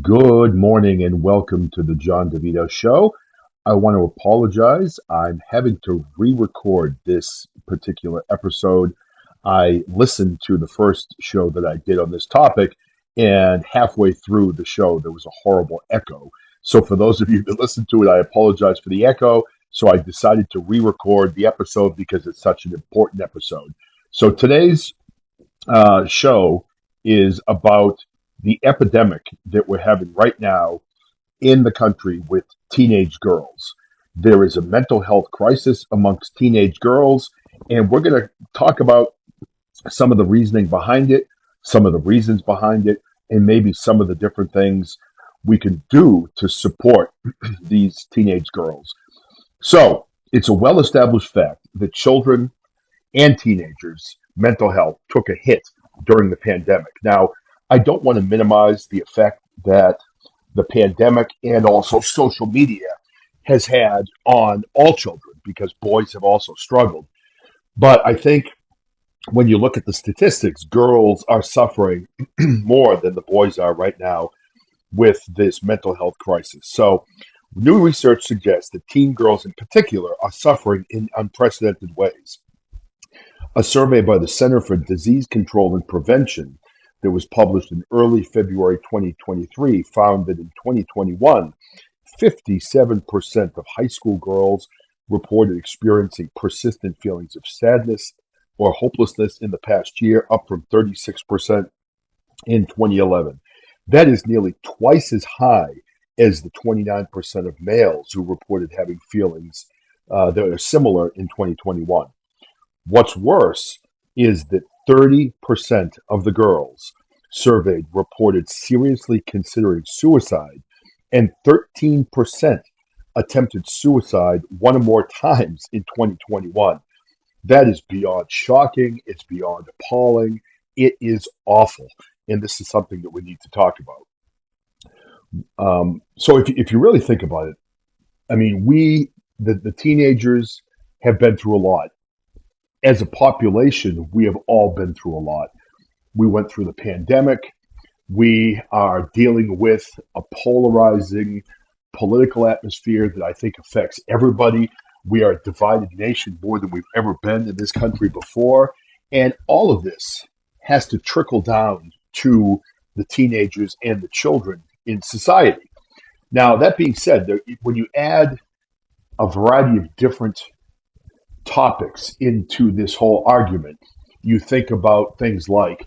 Good morning and welcome to the John DeVito Show. I want to apologize. I'm having to re record this particular episode. I listened to the first show that I did on this topic, and halfway through the show, there was a horrible echo. So, for those of you that listened to it, I apologize for the echo. So, I decided to re record the episode because it's such an important episode. So, today's show is about the epidemic that we're having right now in the country with teenage girls. There is a mental health crisis amongst teenage girls, and we're going to talk about some of the reasoning behind it, some of the reasons behind it, and maybe some of the different things we can do to support these teenage girls. So, it's a well established fact that children and teenagers' mental health took a hit during the pandemic. Now, I don't want to minimize the effect that the pandemic and also social media has had on all children because boys have also struggled. But I think when you look at the statistics, girls are suffering more than the boys are right now with this mental health crisis. So, new research suggests that teen girls in particular are suffering in unprecedented ways. A survey by the Center for Disease Control and Prevention that was published in early February 2023 found that in 2021, 57% of high school girls reported experiencing persistent feelings of sadness or hopelessness in the past year, up from 36% in 2011. That is nearly twice as high as the 29% of males who reported having feelings that are similar in 2021. What's worse is that 30% of the girls surveyed reported seriously considering suicide, and 13% attempted suicide one or more times in 2021. That is beyond shocking. It's beyond appalling. It is awful. And this is something that we need to talk about. So if you really think about it, I mean, the teenagers, have been through a lot. As a population, we have all been through a lot. We went through the pandemic. We are dealing with a polarizing political atmosphere that I think affects everybody. We are a divided nation more than we've ever been in this country before. And all of this has to trickle down to the teenagers and the children in society. Now, that being said, when you add a variety of different topics into this whole argument, you think about things like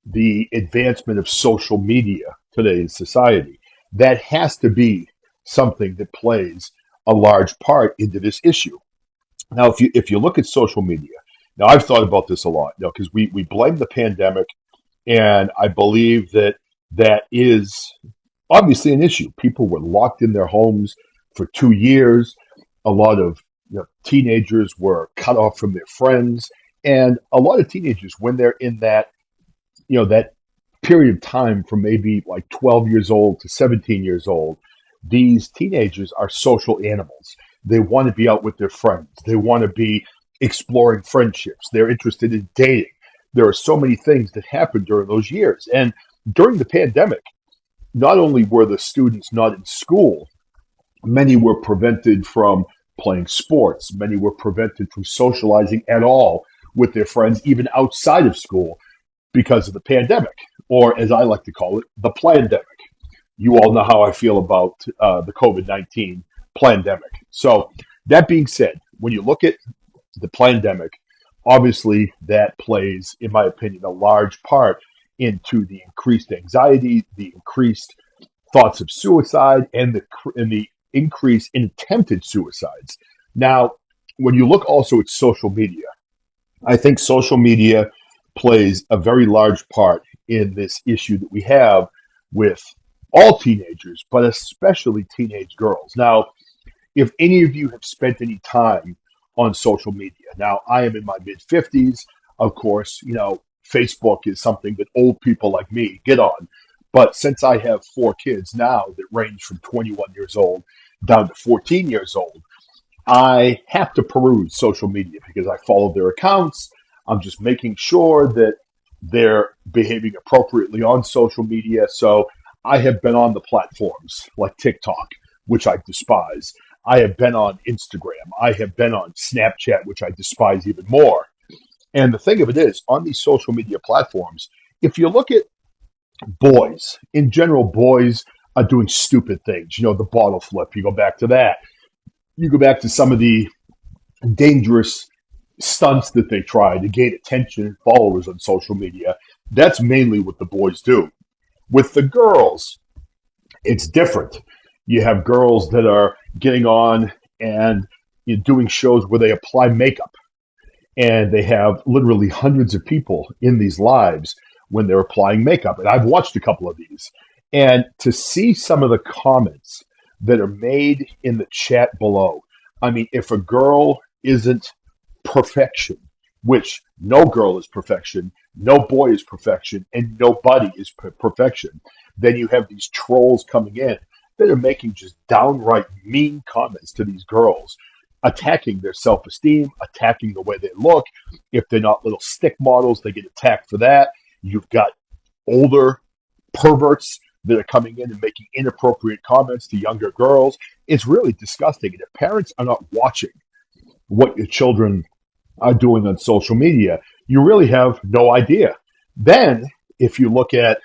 the advancement of social media today in society. That has to be something that plays a large part into this issue. Now, if you look at social media, now I've thought about this a lot, because we blame the pandemic, and I believe that that is obviously an issue. People were locked in their homes for 2 years. A lot of teenagers were cut off from their friends, and a lot of teenagers, when they're in that period of time from maybe like 12 years old to 17 years old, these teenagers are social animals. They want to be out with their friends. They want to be exploring friendships. They're interested in dating. There are so many things that happen during those years. And during the pandemic, not only were the students not in school, many were prevented from playing sports. Many were prevented from socializing at all with their friends, even outside of school, because of the pandemic, or as I like to call it, the plandemic. You all know how I feel about the COVID-19 plandemic. So, that being said, when you look at the plandemic, obviously that plays, in my opinion, a large part into the increased anxiety, the increased thoughts of suicide, and the increase in attempted suicides. Now, when you look also at social media, I think social media plays a very large part in this issue that we have with all teenagers, but especially teenage girls. Now, if any of you have spent any time on social media, now I am in my mid 50s. Of course, Facebook is something that old people like me get on. But since I have four kids now that range from 21 years old down to 14 years old, I have to peruse social media because I follow their accounts. I'm just making sure that they're behaving appropriately on social media. So I have been on the platforms like TikTok, which I despise. I have been on Instagram. I have been on Snapchat, which I despise even more. And the thing of it is, on these social media platforms, if you look at boys, in general, boys are doing stupid things. You know, the bottle flip, you go back to that. You go back to some of the dangerous stunts that they try to gain attention and followers on social media. That's mainly what the boys do. With the girls, it's different. You have girls that are getting on and doing shows where they apply makeup, and they have literally hundreds of people in these lives when they're applying makeup. And I've watched a couple of these, and to see some of the comments that are made in the chat below. I mean, if a girl isn't perfection, which no girl is perfection, no boy is perfection, and nobody is perfection, then you have these trolls coming in that are making just downright mean comments to these girls, attacking their self esteem, attacking the way they look. If they're not little stick models, they get attacked for that. You've got older perverts that are coming in and making inappropriate comments to younger girls. It's really disgusting. And if parents are not watching what your children are doing on social media, you really have no idea. Then, if you look at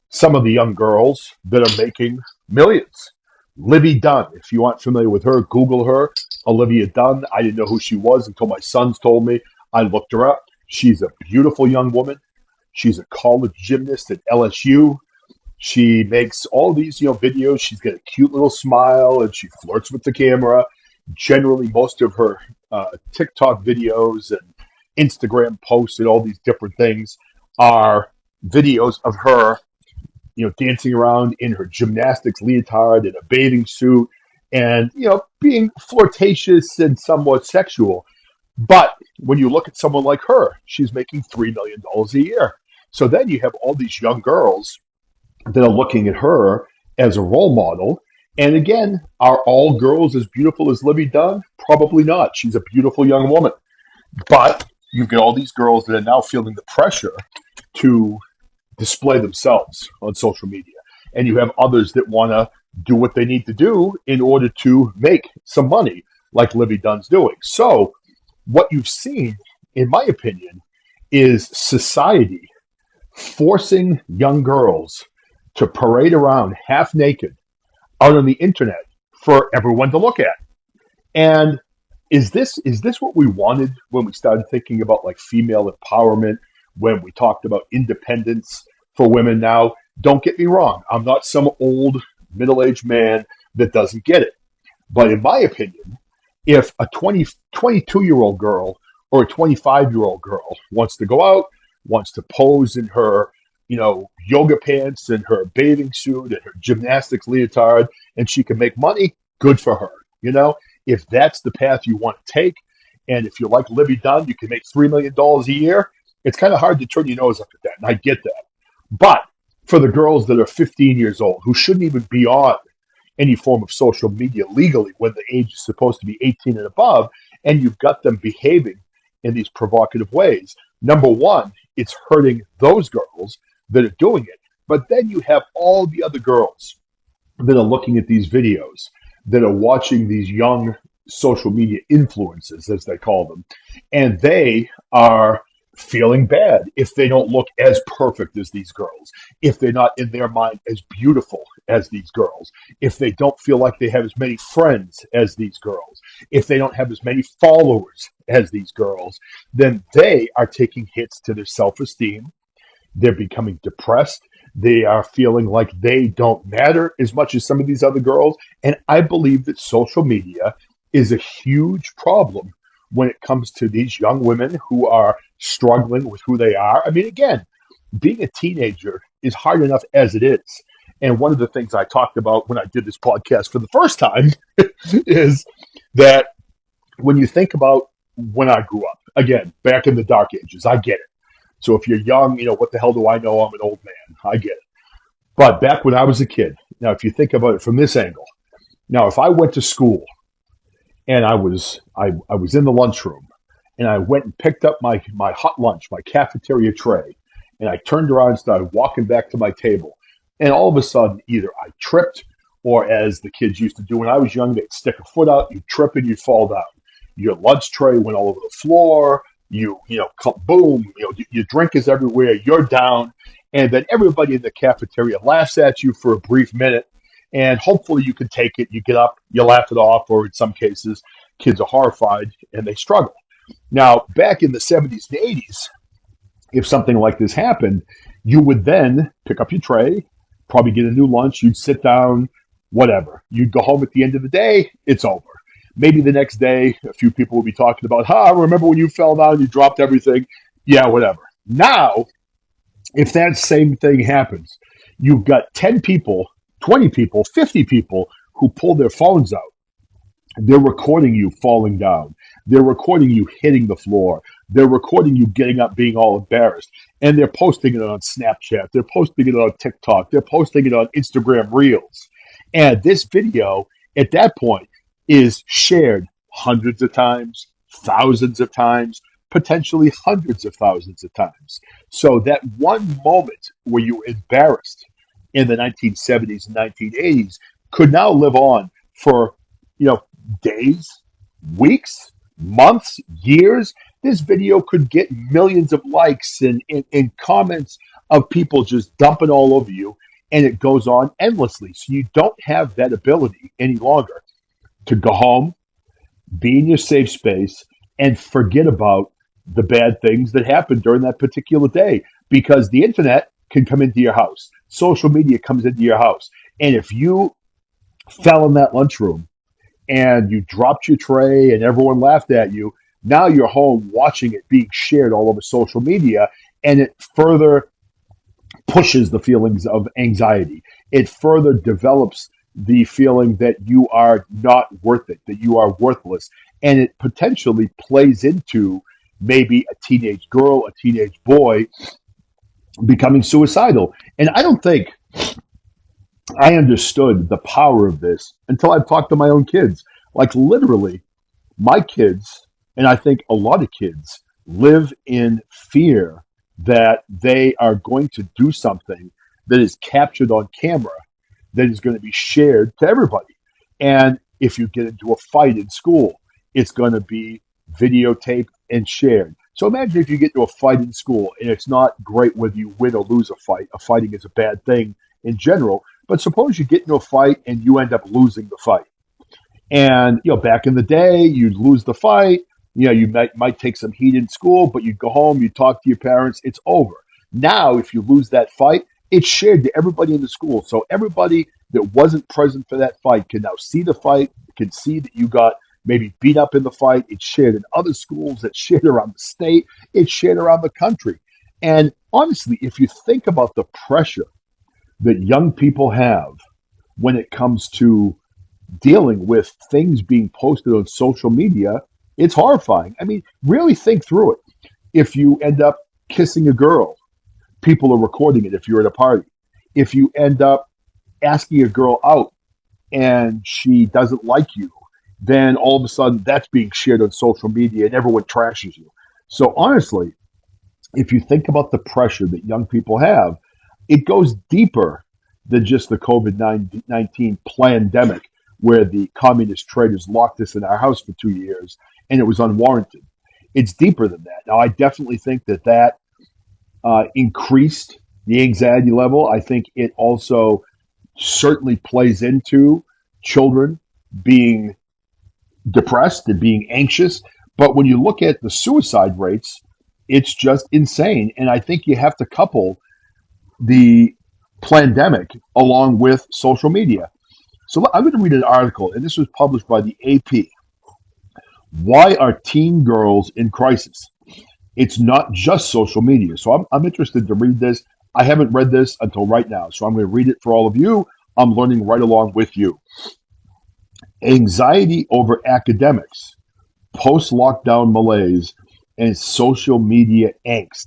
some of the young girls that are making millions, Livy Dunn, if you aren't familiar with her, Google her. Olivia Dunn. I didn't know who she was until my sons told me. I looked her up. She's a beautiful young woman. She's a college gymnast at LSU. She makes all these, videos. She's got a cute little smile and she flirts with the camera. Generally, most of her TikTok videos and Instagram posts and all these different things are videos of her, dancing around in her gymnastics leotard in a bathing suit and, being flirtatious and somewhat sexual. But when you look at someone like her, she's making $3 million a year. So then you have all these young girls that are looking at her as a role model. And again, are all girls as beautiful as Livy Dunn? Probably not. She's a beautiful young woman. But you get all these girls that are now feeling the pressure to display themselves on social media. And you have others that want to do what they need to do in order to make some money, like Livy Dunn's doing. So, what you've seen, in my opinion, is society forcing young girls to parade around half naked out on the internet for everyone to look at. And is this what we wanted when we started thinking about like female empowerment, when we talked about independence for women? Now, don't get me wrong, I'm not some old middle-aged man that doesn't get it. But in my opinion, if a 22-year-old girl or a 25-year-old girl wants to go out, wants to pose in her, yoga pants and her bathing suit and her gymnastics leotard, and she can make money, good for her. If that's the path you want to take, and if you're like Livy Dunn, you can make $3 million a year, it's kind of hard to turn your nose up at that, and I get that. But for the girls that are 15 years old, who shouldn't even be on any form of social media legally when the age is supposed to be 18 and above, and you've got them behaving in these provocative ways, number one, it's hurting those girls that are doing it. But then you have all the other girls that are looking at these videos, that are watching these young social media influencers, as they call them, and they are feeling bad if they don't look as perfect as these girls, if they're not in their mind as beautiful as these girls, if they don't feel like they have as many friends as these girls, if they don't have as many followers as these girls, then they are taking hits to their self-esteem. They're becoming depressed. They are feeling like they don't matter as much as some of these other girls. And I believe that social media is a huge problem when it comes to these young women who are struggling with who they are. I mean, again, being a teenager is hard enough as it is. And one of the things I talked about when I did this podcast for the first time is that when you think about when I grew up, again, back in the dark ages, I get it. So if you're young, what the hell do I know? I'm an old man. I get it. But back when I was a kid, now if you think about it from this angle, now if I went to school and I was in the lunchroom and I went and picked up my hot lunch, my cafeteria tray, and I turned around and started walking back to my table, And all of a sudden, either I tripped, or as the kids used to do when I was young, they'd stick a foot out, you trip and you fall down. Your lunch tray went all over the floor. Boom, your drink is everywhere. You're down. And then everybody in the cafeteria laughs at you for a brief minute. And hopefully you can take it. You get up, you laugh it off, or in some cases, kids are horrified and they struggle. Now, back in the 70s and 80s, if something like this happened, you would then pick up your tray, probably get a new lunch, you'd sit down, whatever. You'd go home at the end of the day, it's over. Maybe the next day, a few people will be talking about, remember when you fell down, you dropped everything? Yeah, whatever. Now, if that same thing happens, you've got 10 people, 20 people, 50 people who pull their phones out. They're recording you falling down. They're recording you hitting the floor. They're recording you getting up being all embarrassed. And they're posting it on Snapchat. They're posting it on TikTok. They're posting it on Instagram Reels. And this video at that point is shared hundreds of times, thousands of times, potentially hundreds of thousands of times. So that one moment where you were embarrassed in the 1970s and 1980s could now live on for, days, weeks, months, years. This video could get millions of likes and comments of people just dumping all over you, and it goes on endlessly. So you don't have that ability any longer to go home, be in your safe space, and forget about the bad things that happened during that particular day, because the internet can come into your house. Social media comes into your house. And if you fell in that lunchroom and you dropped your tray and everyone laughed at you, now you're home watching it being shared all over social media, and it further pushes the feelings of anxiety. It further develops the feeling that you are not worth it, that you are worthless. And it potentially plays into maybe a teenage girl, a teenage boy becoming suicidal. And I don't think I understood the power of this until I've talked to my own kids. Like literally, my kids, and I think a lot of kids, live in fear that they are going to do something that is captured on camera that is going to be shared to everybody. And if you get into a fight in school, it's going to be videotaped and shared. So imagine if you get into a fight in school, and it's not great whether you win or lose a fight. A fighting is a bad thing in general. But suppose you get into a fight and you end up losing the fight. And back in the day, you'd lose the fight. You might take some heat in school, but you'd go home, you talk to your parents, it's over. Now, if you lose that fight, it's shared to everybody in the school. So everybody that wasn't present for that fight can now see the fight, can see that you got maybe beat up in the fight. It's shared in other schools, it's shared around the state, it's shared around the country. And honestly, if you think about the pressure that young people have when it comes to dealing with things being posted on social media, it's horrifying. I mean, really think through it. If you end up kissing a girl, people are recording it if you're at a party. If you end up asking a girl out and she doesn't like you, then all of a sudden that's being shared on social media and everyone trashes you. So honestly, if you think about the pressure that young people have, it goes deeper than just the COVID-19 pandemic, where the communist traitors locked us in our house for 2 years and it was unwarranted. It's deeper than that. Now, I definitely think that increased the anxiety level. I think it also certainly plays into children being depressed and being anxious. But when you look at the suicide rates, it's just insane. And I think you have to couple the pandemic along with social media. So I'm going to read an article, and this was published by the AP. Why are teen girls in crisis? It's not just social media. So I'm interested to read this. I haven't read this until right now. So I'm going to read it for all of you. I'm learning right along with you. Anxiety over academics, post-lockdown malaise, and social media angst.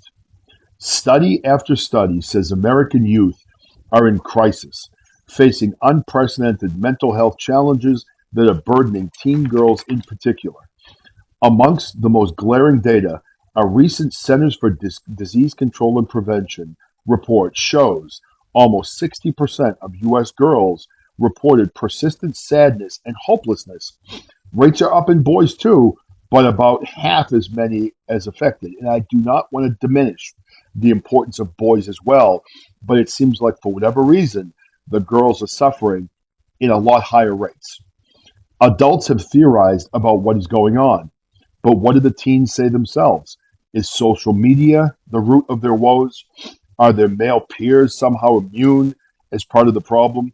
Study after study says American youth are in crisis, facing unprecedented mental health challenges that are burdening teen girls in particular. Amongst the most glaring data, a recent Centers for Disease Control and Prevention report shows Almost 60% of U.S. girls reported persistent sadness and hopelessness. Rates are up in boys too, but about half as many as affected. And I do not want to diminish the importance of boys as well, but it seems like for whatever reason, the girls are suffering in a lot higher rates. Adults have theorized about what is going on, but what do the teens say themselves? Is social media the root of their woes? Are their male peers somehow immune as part of the problem?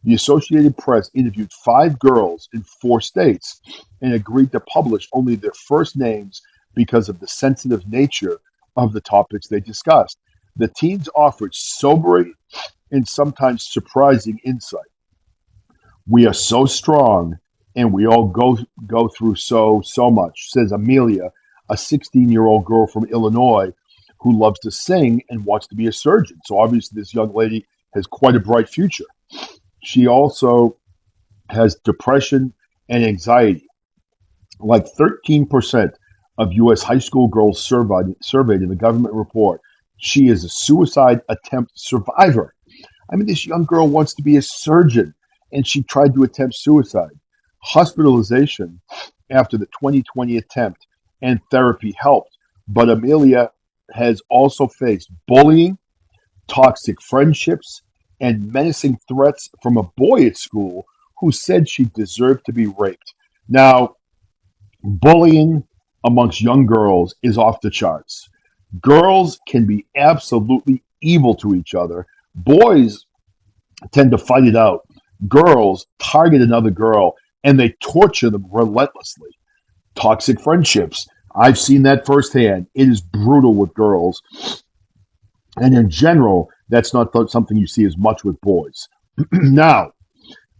The Associated Press interviewed 5 girls in 4 states and agreed to publish only their first names because of the sensitive nature of the topics they discussed. The teens offered sobering and sometimes surprising insight. We are so strong and we all go through so much, says Amelia, a 16-year-old girl from Illinois who loves to sing and wants to be a surgeon. So obviously this young lady has quite a bright future. She also has depression and anxiety. Like 13% of U.S. high school girls surveyed in the government report, she is a suicide attempt survivor. I mean, this young girl wants to be a surgeon, and she tried to attempt suicide. Hospitalization after the 2020 attempt and therapy helped, but Amelia has also faced bullying, toxic friendships, and menacing threats from a boy at school who said she deserved to be raped. Now, bullying amongst young girls is off the charts. Girls can be absolutely evil to each other. Boys tend to fight it out. Girls target another girl and they torture them relentlessly. Toxic friendships. I've seen that firsthand. It is brutal with girls. And in general, that's not something you see as much with boys. Now,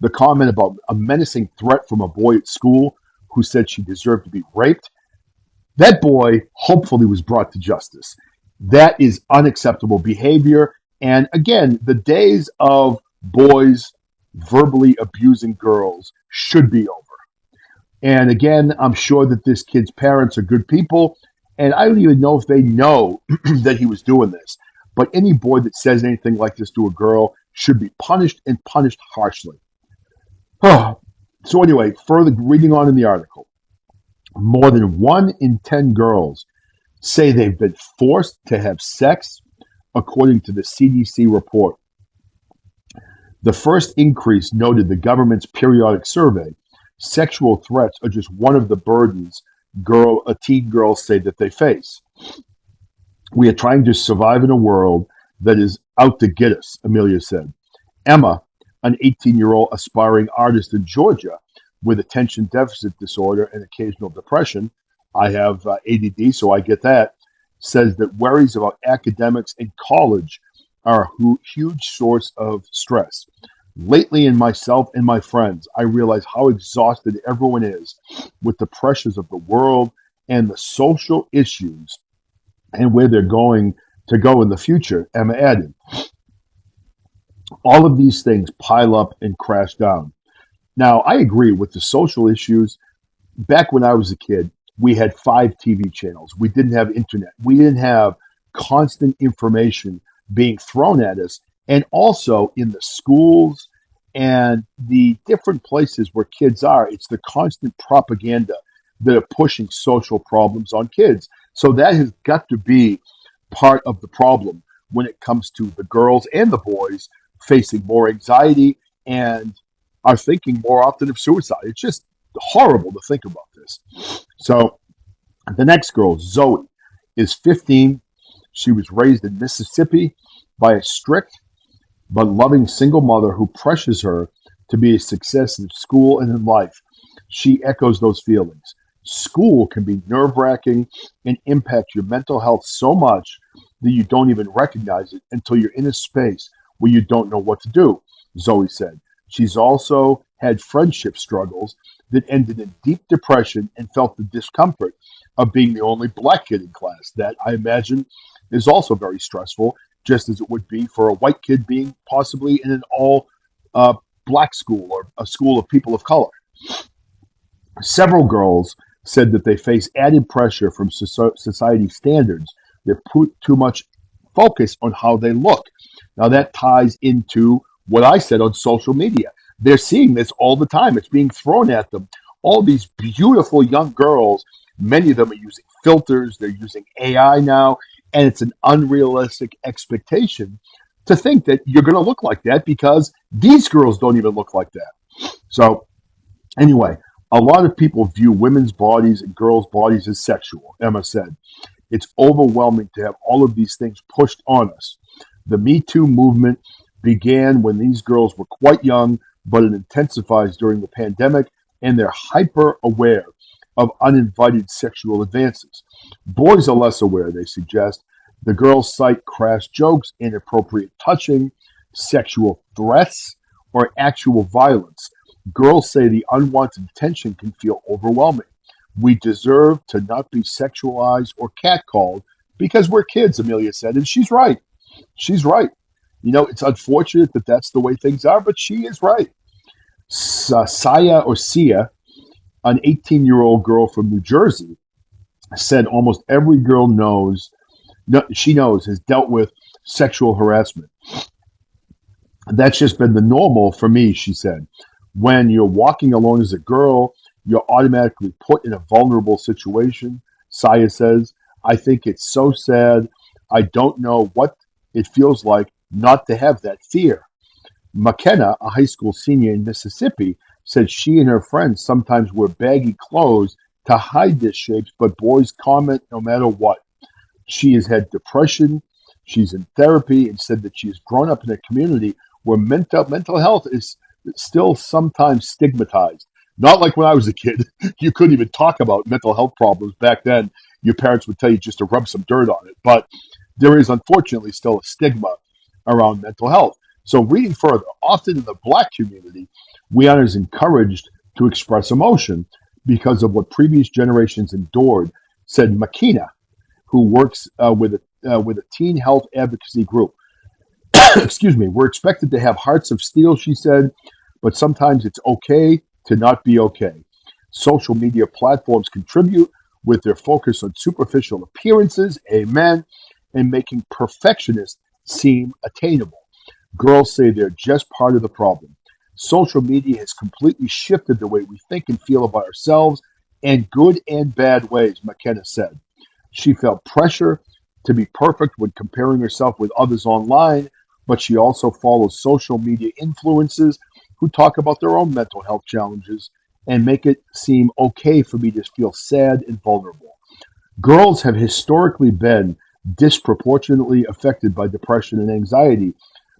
the comment about a menacing threat from a boy at school who said she deserved to be raped, that boy hopefully was brought to justice. That is unacceptable behavior. And again, the days of boys verbally abusing girls should be over. And again, I'm sure that this kid's parents are good people. And I don't even know if they know that he was doing this. But any boy that says anything like this to a girl should be punished and punished harshly. So, anyway, further reading on in the article, more than 1 in 10 girls say they've been forced to have sex, according to the CDC report. The first increase noted the government's periodic survey. Sexual threats are just one of the burdens teen girls say that they face. We are trying to survive in a world that is out to get us, Amelia said. Emma, an 18-year-old aspiring artist in Georgia with attention deficit disorder and occasional depression, I have ADD, so I get that, says that worries about academics and college are a huge source of stress. Lately, in myself and my friends, I realize how exhausted everyone is with the pressures of the world and the social issues and where they're going to go in the future, Emma added. All of these things pile up and crash down. Now, I agree with the social issues. Back when I was a kid, we had 5 TV channels. We didn't have internet. We didn't have constant information being thrown at us. And also in the schools and the different places where kids are, it's the constant propaganda that are pushing social problems on kids. So that has got to be part of the problem when it comes to the girls and the boys facing more anxiety and are thinking more often of suicide. It's just horrible to think about this. So the next girl, Zoe, is 15. She was raised in Mississippi by a strict but loving single mother who pressures her to be a success in school and in life. She echoes those feelings. School can be nerve-wracking and impact your mental health so much that you don't even recognize it until you're in a space where you don't know what to do, Zoe said. She's also had friendship struggles that ended in deep depression and felt the discomfort of being the only black kid in class. That, I imagine, is also very stressful, just as it would be for a white kid being possibly in an all black school or a school of people of color. Several girls said that they face added pressure from society standards that put too much focus on how they look. Now that ties into what I said on social media. They're seeing this all the time. It's being thrown at them. All these beautiful young girls, many of them are using filters, they're using AI now, and it's an unrealistic expectation to think that you're going to look like that because these girls don't even look like that. So, anyway, a lot of people view women's bodies and girls' bodies as sexual, Emma said. It's overwhelming to have all of these things pushed on us. The Me Too movement began when these girls were quite young, but it intensifies during the pandemic, and they're hyper aware of uninvited sexual advances. Boys are less aware, they suggest. The girls cite crass jokes, inappropriate touching, sexual threats, or actual violence. Girls say the unwanted attention can feel overwhelming. We deserve to not be sexualized or catcalled because we're kids, Amelia said. And she's right. She's right. It's unfortunate that that's the way things are, but she is right. Saya or Sia, an 18-year-old girl from New Jersey, said almost every girl knows, no, she knows, has dealt with sexual harassment. That's just been the normal for me, she said. When you're walking alone as a girl, you're automatically put in a vulnerable situation. Saya says, I think it's so sad. I don't know what it feels like not to have that fear. McKenna, a high school senior in Mississippi, said she and her friends sometimes wear baggy clothes to hide their shapes, but boys comment no matter what. She has had depression. She's in therapy and said that she has grown up in a community where mental health is still sometimes stigmatized. Not like when I was a kid. You couldn't even talk about mental health problems back then. Your parents would tell you just to rub some dirt on it. But there is unfortunately still a stigma around mental health. So reading further, often in the black community, we are encouraged to express emotion because of what previous generations endured, said Makina, who works with a teen health advocacy group. Excuse me. We're expected to have hearts of steel, she said, but sometimes it's okay to not be okay. Social media platforms contribute with their focus on superficial appearances, amen, and making perfectionists seem attainable. Girls say they're just part of the problem. Social media has completely shifted the way we think and feel about ourselves in good and bad ways, McKenna said. She felt pressure to be perfect when comparing herself with others online, but she also follows social media influencers who talk about their own mental health challenges and make it seem okay for me to feel sad and vulnerable. Girls have historically been disproportionately affected by depression and anxiety,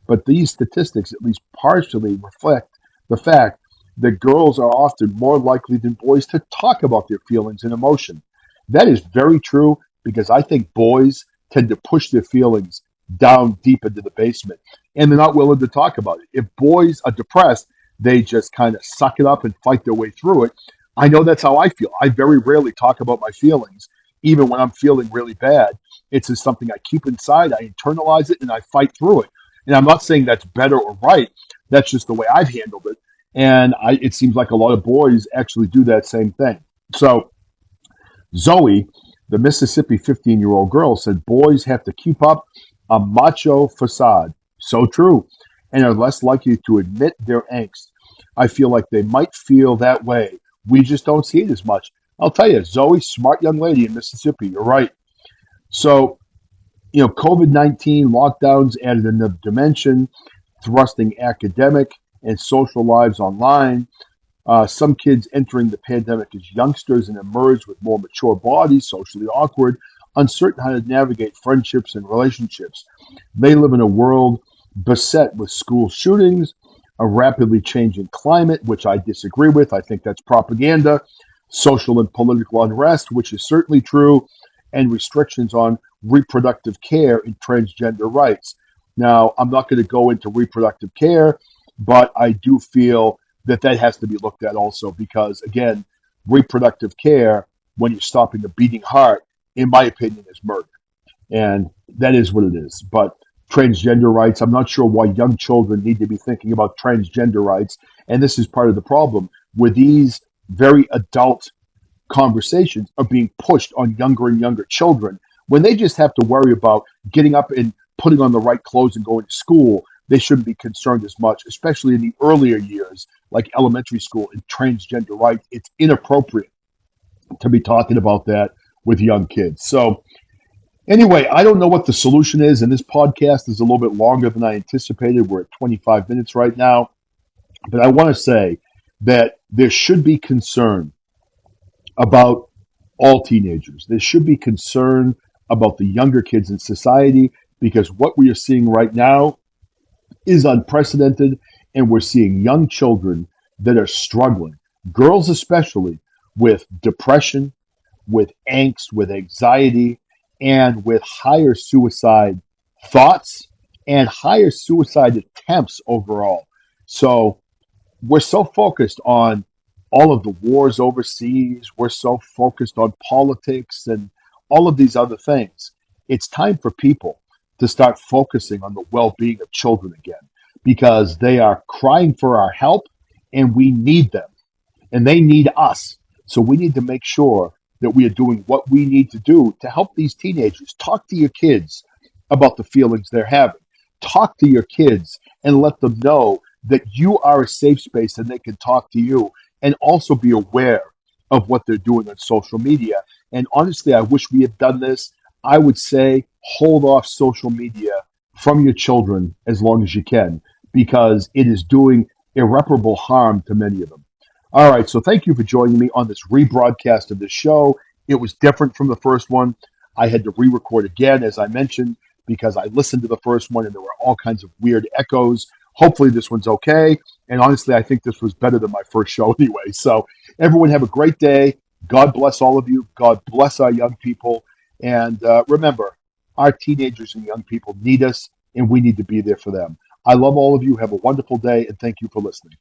but these statistics at least partially reflect the fact that girls are often more likely than boys to talk about their feelings and emotion. That is very true because I think boys tend to push their feelings down deep into the basement and they're not willing to talk about it. If boys are depressed, they just kind of suck it up and fight their way through it. I know that's how I feel. I very rarely talk about my feelings, even when I'm feeling really bad. It's just something I keep inside, I internalize it, and I fight through it. And I'm not saying that's better or right. That's just the way I've handled it. And it seems like a lot of boys actually do that same thing. So Zoe, the Mississippi 15-year-old girl, said boys have to keep up a macho facade. So true. And are less likely to admit their angst. I feel like they might feel that way. We just don't see it as much. I'll tell you, Zoe, smart young lady in Mississippi. You're right. So, COVID-19 lockdowns added another dimension, thrusting academic and social lives online. Some kids entering the pandemic as youngsters and emerge with more mature bodies, socially awkward, uncertain how to navigate friendships and relationships. They live in a world beset with school shootings, a rapidly changing climate, which I disagree with. I think that's propaganda, social and political unrest, which is certainly true, and restrictions on reproductive care and transgender rights. Now, I'm not going to go into reproductive care, but I do feel that that has to be looked at also because, again, reproductive care, when you're stopping a beating heart, in my opinion, is murder. And that is what it is. But transgender rights, I'm not sure why young children need to be thinking about transgender rights. And this is part of the problem where these very adult conversations are being pushed on younger and younger children when they just have to worry about getting up and putting on the right clothes and going to school, they shouldn't be concerned as much, especially in the earlier years, like elementary school and transgender rights. It's inappropriate to be talking about that with young kids. So, anyway, I don't know what the solution is, and this podcast is a little bit longer than I anticipated. We're at 25 minutes right now. But I want to say that there should be concern about all teenagers. There should be concern about the younger kids in society because what we are seeing right now is unprecedented, and we're seeing young children that are struggling, girls especially, with depression, with angst, with anxiety, and with higher suicide thoughts and higher suicide attempts overall. So we're so focused on all of the wars overseas. We're so focused on politics and all of these other things. It's time for people to start focusing on the well being of children again because they are crying for our help and we need them and they need us. So we need to make sure that we are doing what we need to do to help these teenagers. Talk to your kids about the feelings they're having. Talk to your kids and let them know that you are a safe space and they can talk to you and also be aware of what they're doing on social media. And honestly, I wish we had done this. I would say hold off social media from your children as long as you can because it is doing irreparable harm to many of them. All right, so thank you for joining me on this rebroadcast of this show. It was different from the first one. I had to re record again, as I mentioned, because I listened to the first one and there were all kinds of weird echoes. Hopefully, this one's okay. And honestly, I think this was better than my first show anyway. So, everyone, have a great day. God bless all of you. God bless our young people. And remember, our teenagers and young people need us, and we need to be there for them. I love all of you. Have a wonderful day, and thank you for listening.